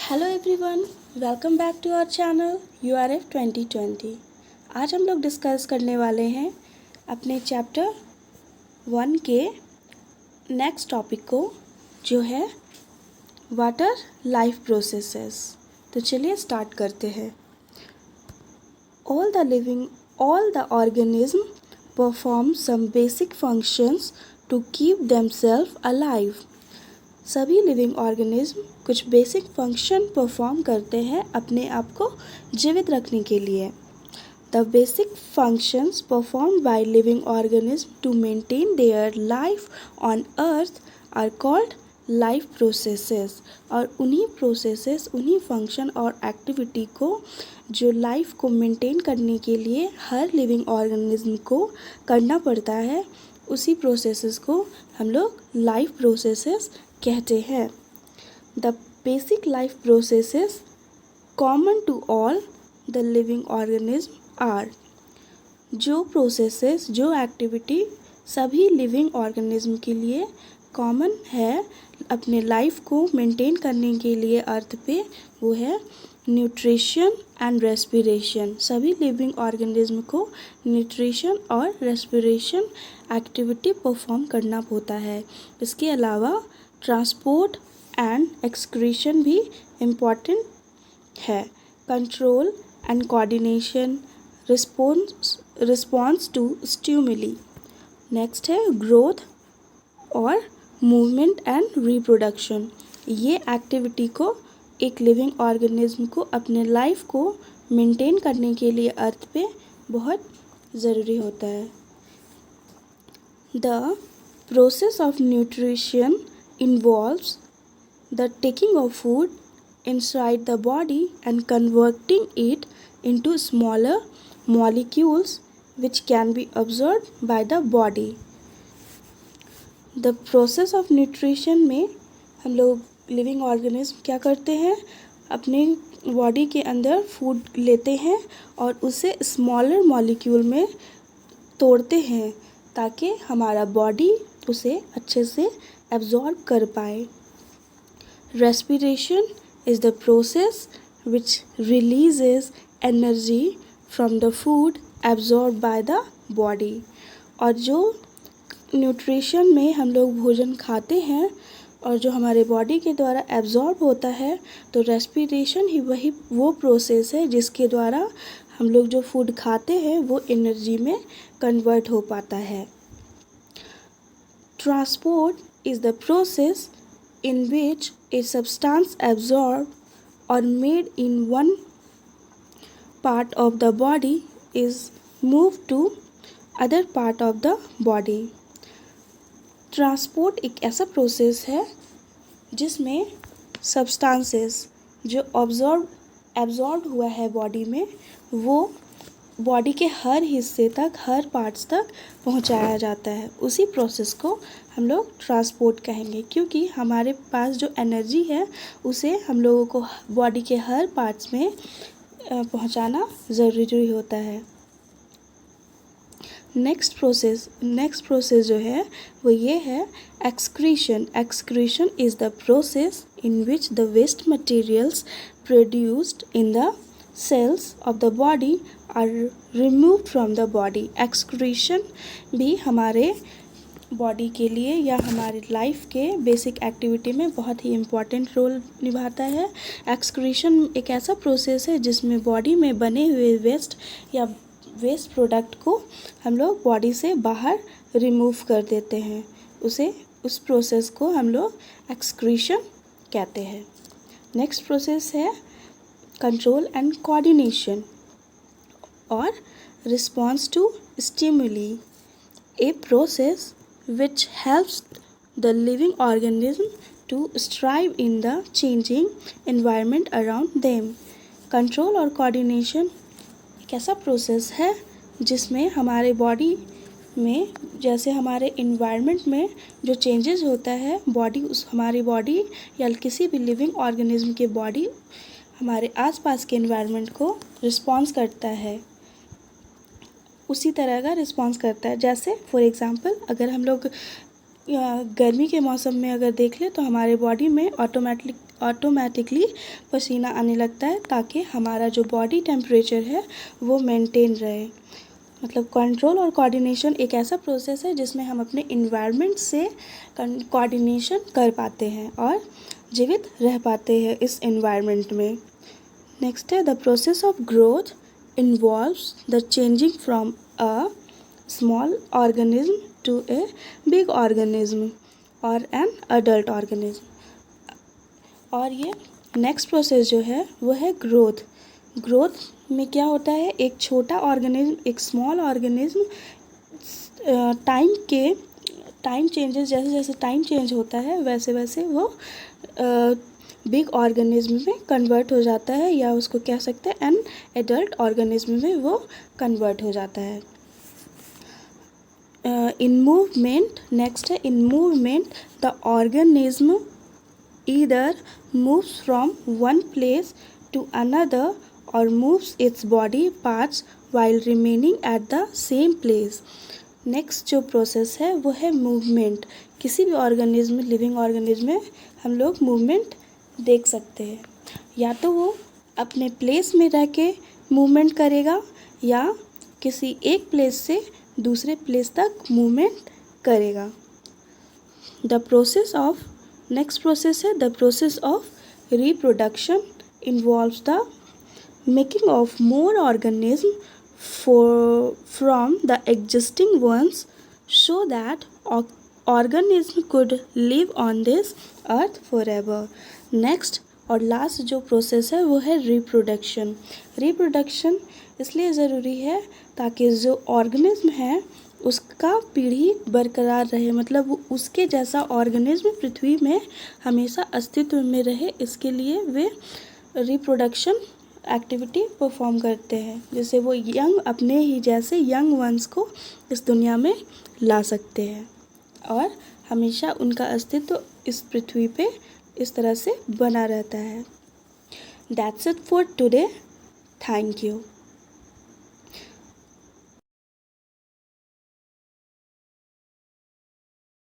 Hello everyone, welcome back to our channel URF 2020। आज हम लोग डिस्कस करने वाले हैं अपने चैप्टर 1 के नेक्स्ट टॉपिक को, जो है वाटर लाइफ प्रोसेसेस। तो चलिए स्टार्ट करते हैं। All the organism perform some basic functions to keep themselves alive. सभी लिविंग ऑर्गेनिज्म कुछ बेसिक फंक्शन परफॉर्म करते हैं अपने आप को जीवित रखने के लिए। The basic functions perform by living organism to maintain their life on earth are called life processes. और उन्हीं फंक्शन और एक्टिविटी को जो लाइफ को मेंटेन करने के लिए हर लिविंग ऑर्गेनिज्म को करना पड़ता है, उसी प्रोसेसेस को हम लोग लाइफ प्रोसेसेस कहते हैं। The basic life processes common to all the living organism are. जो प्रोसेसेस, जो एक्टिविटी सभी लिविंग ऑर्गेनिज्म के लिए कॉमन है अपने लाइफ को मेंटेन करने के लिए अर्थ पे, वो है न्यूट्रिशन एंड रेस्पिरेशन। सभी लिविंग ऑर्गेनिज्म को न्यूट्रिशन और रेस्पिरेशन एक्टिविटी परफॉर्म करना होता है। इसके अलावा ट्रांसपोर्ट एंड एक्सक्रीशन भी इम्पॉर्टेंट है। Control and coordination, response to stimuli. Next है ग्रोथ और मूवमेंट एंड रिप्रोडक्शन। ये एक्टिविटी को एक लिविंग ऑर्गेनिज्म को अपने लाइफ को मेंटेन करने के लिए अर्थ पे बहुत ज़रूरी होता है। The process of nutrition involves the taking of food inside the body and converting it into smaller molecules which can be absorbed by the body. The process of nutrition में हम लोग लिविंग ऑर्गेनिज्म क्या करते हैं, अपने body के अंदर food लेते हैं और उसे स्मॉलर मॉलिक्यूल में तोड़ते हैं ताकि हमारा बॉडी उसे अच्छे से एब्जॉर्ब कर पाए। Respiration is the process which releases energy from the food absorb by the body. और जो न्यूट्रिशन में हम लोग भोजन खाते हैं और जो हमारे बॉडी के द्वारा एब्जॉर्ब होता है, तो रेस्पिरेशन ही वो प्रोसेस है जिसके द्वारा हम लोग जो फूड खाते हैं वो एनर्जी में कन्वर्ट हो पाता है। Transport is the process in which a substance absorbed or made in one part of the body is moved to other part of the body. Transport एक ऐसा प्रोसेस है जिसमें सब्सटेंसेस जो एब्जॉर्ब हुआ है बॉडी में, वो बॉडी के हर हिस्से तक, हर पार्ट्स तक पहुंचाया जाता है। उसी प्रोसेस को हम लोग ट्रांसपोर्ट कहेंगे, क्योंकि हमारे पास जो एनर्जी है उसे हम लोगों को बॉडी के हर पार्ट्स में पहुंचाना ज़रूरी होता है। नेक्स्ट प्रोसेस जो है वो ये है excretion. Excretion is the process in which the waste materials produced in the cells of the body are removed from the body. Excretion भी हमारे बॉडी के लिए या हमारी लाइफ के बेसिक एक्टिविटी में बहुत ही इम्पॉर्टेंट रोल निभाता है। एक्सक्रीशन एक ऐसा प्रोसेस है जिसमें बॉडी में बने हुए वेस्ट या वेस्ट प्रोडक्ट को हम लोग बॉडी से बाहर रिमूव कर देते हैं। उस प्रोसेस को हम लोग एक्सक्रीशन कहते हैं। नेक्स्ट प्रोसेस है कंट्रोल एंड कोऑर्डिनेशन और response to stimuli, a process which helps the living organism to strive in the changing environment around them. Control और कोऑर्डिनेशन एक ऐसा प्रोसेस है जिसमें हमारे बॉडी में, जैसे हमारे इन्वायरमेंट में जो चेंजेस होता है, हमारी बॉडी या किसी भी लिविंग ऑर्गेनिज्म की बॉडी हमारे आसपास के इन्वायरमेंट को रिस्पॉन्स करता है, उसी तरह का रिस्पॉन्स करता है। जैसे फॉर एग्ज़ाम्पल अगर हम लोग गर्मी के मौसम में अगर देख लें तो हमारे बॉडी में ऑटोमेटिकली पसीना आने लगता है ताकि हमारा जो बॉडी टेम्परेचर है वो मेंटेन रहे। मतलब कंट्रोल और कोऑर्डिनेशन एक ऐसा प्रोसेस है जिसमें हम अपने इन्वायरमेंट से कोऑर्डिनेशन कर पाते हैं और जीवित रह पाते हैं इस इन्वायरमेंट में। नेक्स्ट है the process of growth involves the changing from a small organism to a big organism और एन अडल्ट ऑर्गेनिज्म। और ये नेक्स्ट प्रोसेस जो है वो है ग्रोथ। ग्रोथ में क्या होता है, एक छोटा ऑर्गेनिज्म, एक स्मॉल ऑर्गेनिज्म टाइम चेंजेस, जैसे जैसे टाइम चेंज होता है वैसे वैसे वो बिग ऑर्गेनिज्म में कन्वर्ट हो जाता है, या उसको कह सकते हैं एन एडल्ट ऑर्गेनिज्म में वो कन्वर्ट हो जाता है। इन मूवमेंट, नेक्स्ट है in movement the organism either moves from one place to another or moves its body parts while remaining at the same place। Next जो प्रोसेस है वो है मूवमेंट। किसी भी ऑर्गेनिज्म, लिविंग ऑर्गेनिज्म में हम लोग मूवमेंट देख सकते हैं, या तो वो अपने प्लेस में रह के मूवमेंट करेगा या किसी एक प्लेस से दूसरे प्लेस तक मूवमेंट करेगा। The process of, next process है the process of reproduction involves the making of more organism from the existing ones so that organism could live on this earth forever. Next और last जो process है वो है reproduction. Reproduction इसलिए ज़रूरी है ताकि जो ऑर्गेनिज्म है उसका पीढ़ी बरकरार रहे, मतलब वो उसके जैसा ऑर्गेनिज्म पृथ्वी में हमेशा अस्तित्व में रहे। इसके लिए वे रिप्रोडक्शन एक्टिविटी परफॉर्म करते हैं, जिससे वो यंग, अपने ही जैसे यंग वंस को इस दुनिया में ला सकते हैं और हमेशा उनका अस्तित्व इस पृथ्वी पे इस तरह से बना रहता है। That's it for today. Thank you.